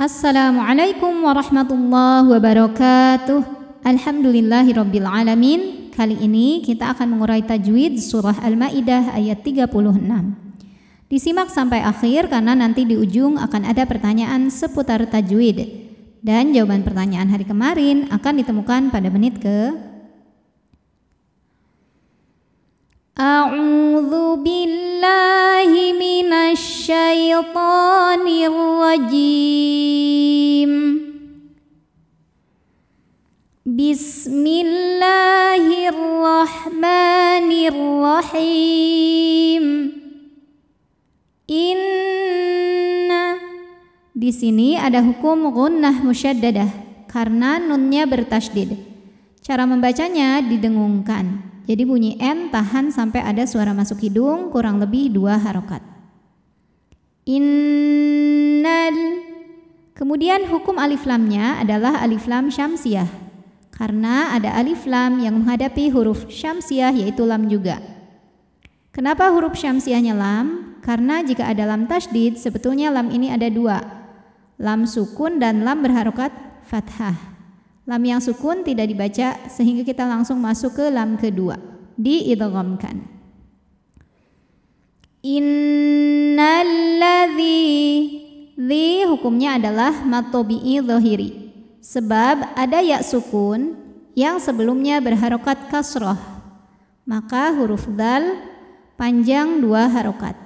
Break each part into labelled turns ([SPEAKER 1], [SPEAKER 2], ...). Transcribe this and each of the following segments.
[SPEAKER 1] Assalamualaikum warahmatullahi wabarakatuh. Alhamdulillahirabbil alamin. Kali ini kita akan mengurai tajwid surah Al-Maidah ayat 36. Disimak sampai akhir karena nanti di ujung akan ada pertanyaan seputar tajwid. Dan jawaban pertanyaan hari kemarin akan ditemukan pada menit ke A'udzu billahi minasy syaithanir rajim. Bismillahirrahmanirrahim. Inna. Di sini ada hukum gunnah musyaddadah karena nunnya bertasydid. Cara membacanya didengungkan. Jadi bunyi N tahan sampai ada suara masuk hidung kurang lebih 2 harokat. Innal. Kemudian hukum alif lamnya adalah alif lam syamsiyah. Karena ada alif lam yang menghadapi huruf syamsiyah yaitu lam juga. Kenapa huruf syamsiyahnya lam? Karena jika ada lam tasydid sebetulnya lam ini ada 2. Lam sukun dan lam berharokat fathah. Lam yang sukun tidak dibaca sehingga kita langsung masuk ke lam kedua, diidghamkan. Innalladzi. Dzi hukumnya adalah mad tabi'i dhahiri. Sebab ada ya sukun yang sebelumnya berharokat kasrah. Maka huruf dzal panjang 2 harokat.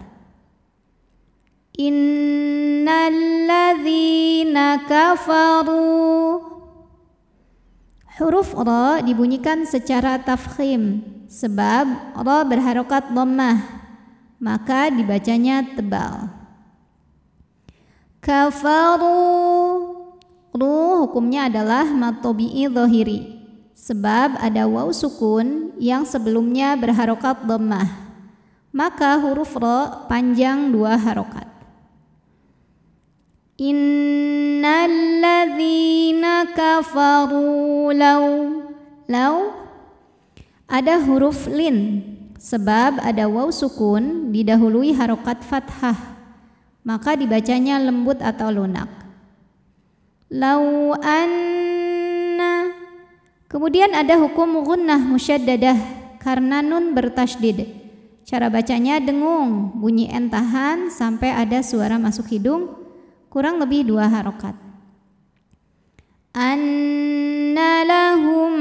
[SPEAKER 1] Innalladzina kafaru. Huruf ra dibunyikan secara tafkhim sebab ra berharokat dhammah, maka dibacanya tebal. Kafaru. Ru hukumnya adalah mad tabi'i dhahiri sebab ada waw sukun yang sebelumnya berharokat dhammah, maka huruf ra panjang 2 harokat. Innalladzina kafaru law ada huruf lin sebab ada waw sukun didahului harokat fathah, maka dibacanya lembut atau lunak. Law anna. Kemudian ada hukum gunnah musyaddadah karena nun bertasydid. Cara bacanya dengung, bunyi N tahan sampai ada suara masuk hidung kurang lebih 2 harokat. Anna lahum.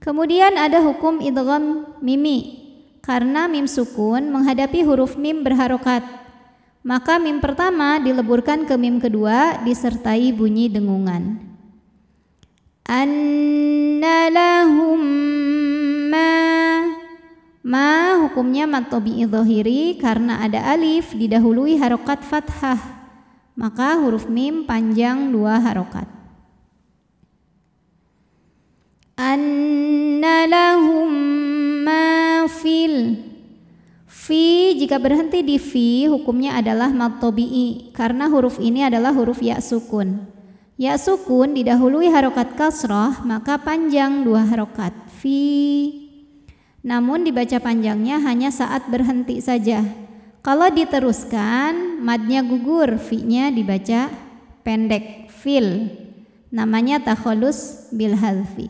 [SPEAKER 1] Kemudian ada hukum idgham mimi karena mim sukun menghadapi huruf mim berharokat, maka mim pertama dileburkan ke mim kedua disertai bunyi dengungan. Anna lahum ma hukumnya mad tabi'i dhahiri karena ada alif didahului harokat fathah, maka huruf mim panjang 2 harokat. Anna lahum ma fil. Fi jika berhenti di fi hukumnya adalah mad tabi'i karena huruf ini adalah huruf ya sukun. Ya sukun didahului harokat kasrah maka panjang 2 harokat. Fi. Namun dibaca panjangnya hanya saat berhenti saja. Kalau diteruskan madnya gugur, fi-nya dibaca pendek, fil. Namanya takhallus bil hadfi.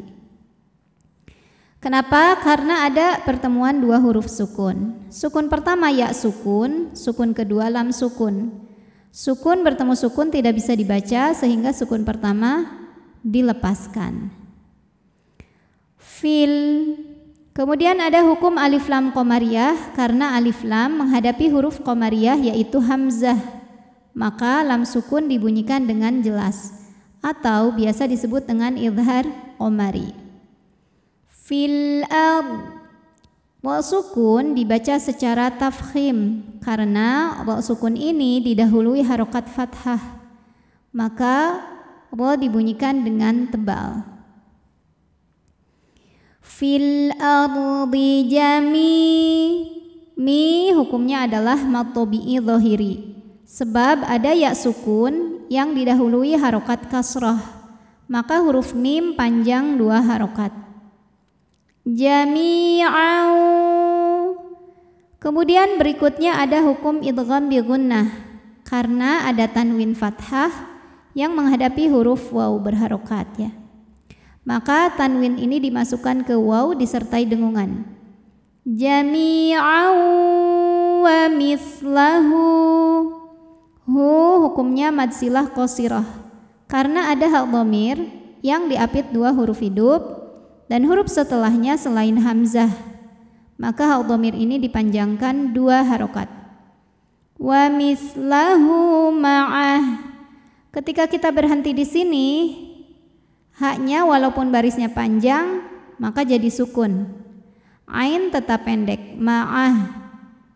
[SPEAKER 1] Kenapa? Karena ada pertemuan 2 huruf sukun. Sukun pertama ya sukun, sukun kedua lam sukun. Sukun bertemu sukun tidak bisa dibaca sehingga sukun pertama dilepaskan. Fil. Kemudian ada hukum alif lam qamariyah karena alif lam menghadapi huruf qamariyah yaitu hamzah, maka lam sukun dibunyikan dengan jelas atau biasa disebut dengan idhar qamari. Fil ard. Ra sukun dibaca secara tafkhim karena ra sukun ini didahului harokat fathah, maka ra dibunyikan dengan tebal. Fil ardi mi hukumnya adalah mad tabi'i dhahiri sebab ada ya sukun yang didahului harokat kasrah, maka huruf mim panjang 2 harokat. Jami'au. Kemudian berikutnya ada hukum idgham bi gunnah karena ada tanwin fathah yang menghadapi huruf waw berharokat ya. Maka tanwin ini dimasukkan ke waw disertai dengungan. Jami'an wa mislahu. Hukumnya mad silah qasirah karena ada hal dhamir yang diapit dua huruf hidup dan huruf setelahnya selain hamzah. Maka hal dhamir ini dipanjangkan dua harokat. Wa mislahu ma'ah. Ketika kita berhenti di sini, haknya walaupun barisnya panjang, maka jadi sukun. Ain tetap pendek, ma'ah.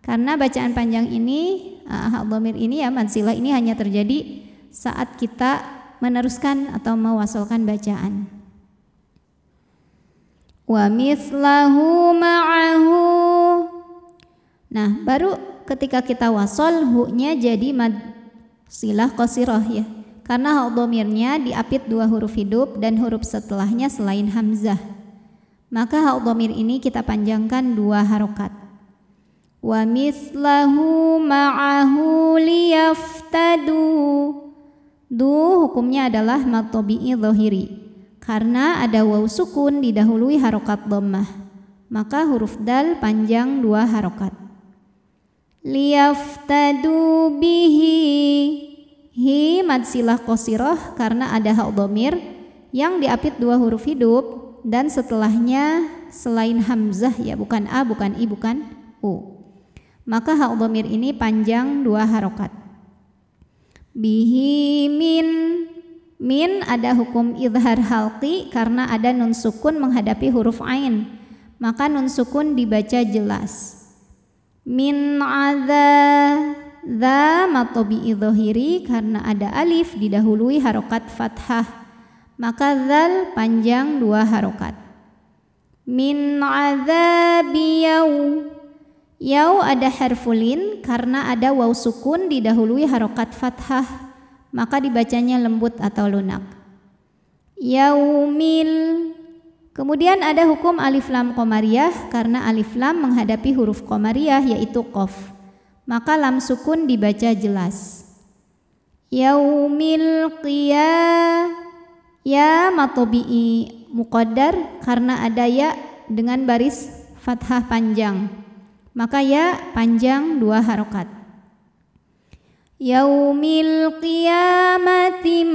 [SPEAKER 1] Karena bacaan panjang ini, hak dhamir ini ya, mad silah ini hanya terjadi saat kita meneruskan atau mewasalkan bacaan. Wa mislahu ma'ahu. Nah, baru ketika kita wasol, hu-nya jadi mad silah qasirah ya. Karena hak dhamirnya diapit dua huruf hidup dan huruf setelahnya selain hamzah. Maka hak dhamir ini kita panjangkan dua harokat. Wa mislahu ma'ahu liyaftadu. Hukumnya adalah mad tabi'i dhahiri karena ada waw sukun didahului harokat dhammah. Maka huruf dal panjang dua harokat. Liyaftadu bihi. Hi mad silah qasirah karena ada hak dhamir yang diapit dua huruf hidup dan setelahnya selain hamzah ya, bukan a, bukan i, bukan u. Maka hak dhamir ini panjang dua harokat. Bihi min ada hukum idhar halqi karena ada nun sukun menghadapi huruf ain. Maka nun sukun dibaca jelas. Min adza mad tabi'i dhahiri karena ada alif didahului harokat fathah. Maka dzal panjang dua harokat. Min adzabi yaw ada harfulin karena ada waw sukun didahului harokat fathah. Maka dibacanya lembut atau lunak. Yaumil. Kemudian ada hukum alif lam qamariyah karena alif lam menghadapi huruf qamariyah yaitu qaf. Maka lam sukun dibaca jelas. Yaumil qiyah. Ya mad tabi'i muqaddar karena ada ya dengan baris fathah panjang. Maka ya panjang dua harokat. Yaumil qiyamati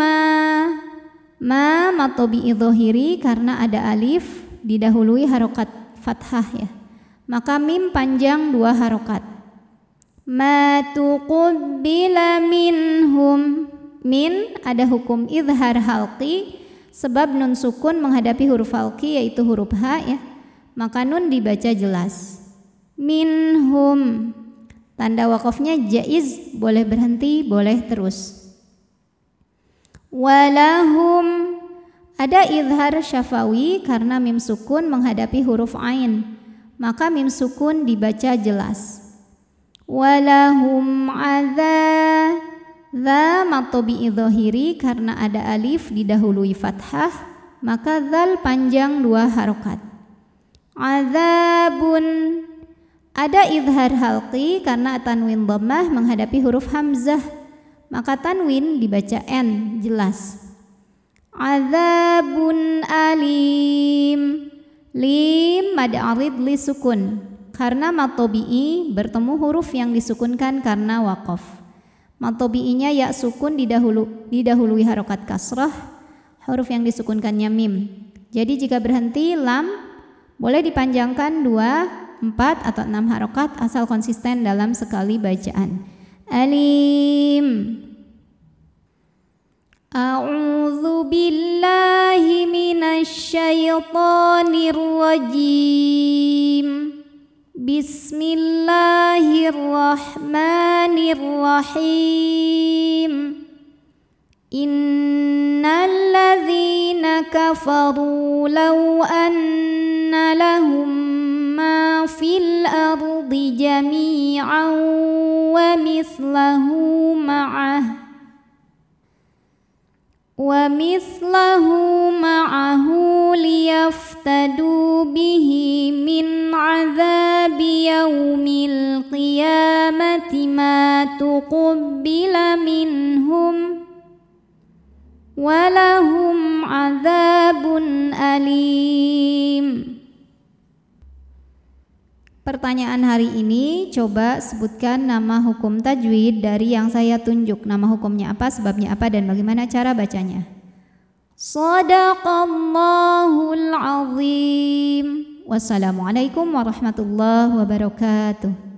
[SPEAKER 1] Ma mad tabi'i dhahiri karena ada alif didahului harokat fathah ya. Maka mim panjang dua harokat. Ma tuqbila minhum. Min ada hukum idhar halqi sebab nun sukun menghadapi huruf halqi yaitu huruf ha ya. Maka nun dibaca jelas. Minhum. Tanda wakafnya jaiz, boleh berhenti, boleh terus. Walahum ada idhar syafawi karena mim sukun menghadapi huruf ain. Maka mim sukun dibaca jelas. Walahum adza. Dza mad tabi'i dhahiri karena ada alif didahului fathah. Maka dzal panjang dua harokat. Adzabun. Ada idhar halqi karena tanwin dhammah menghadapi huruf hamzah. Maka tanwin dibaca n jelas. Adzabun alim. Lim mad arid li sukun karena mad tabi'i bertemu huruf yang disukunkan karena waqaf. Mad tabi'inya ya sukun didahului harokat kasrah. Huruf yang disukunkannya mim. Jadi jika berhenti lam boleh dipanjangkan 2, 4 atau 6 harokat asal konsisten dalam sekali bacaan. Alim. A'udzu billahi minasy syaithanir rajim. Bismillahirrahmanirrahim. Innal ladzina kafaru law anna lahum ma fil ardi jami'an wa mislahu ma'ahu ليفتدوا به من عذاب يوم القيامة ما تقبل منهم ولهم عذاب أليم. Pertanyaan hari ini, coba sebutkan nama hukum tajwid dari yang saya tunjuk. Nama hukumnya apa, sebabnya apa, dan bagaimana cara bacanya. Shadaqallahul azim. Wassalamualaikum warahmatullahi wabarakatuh.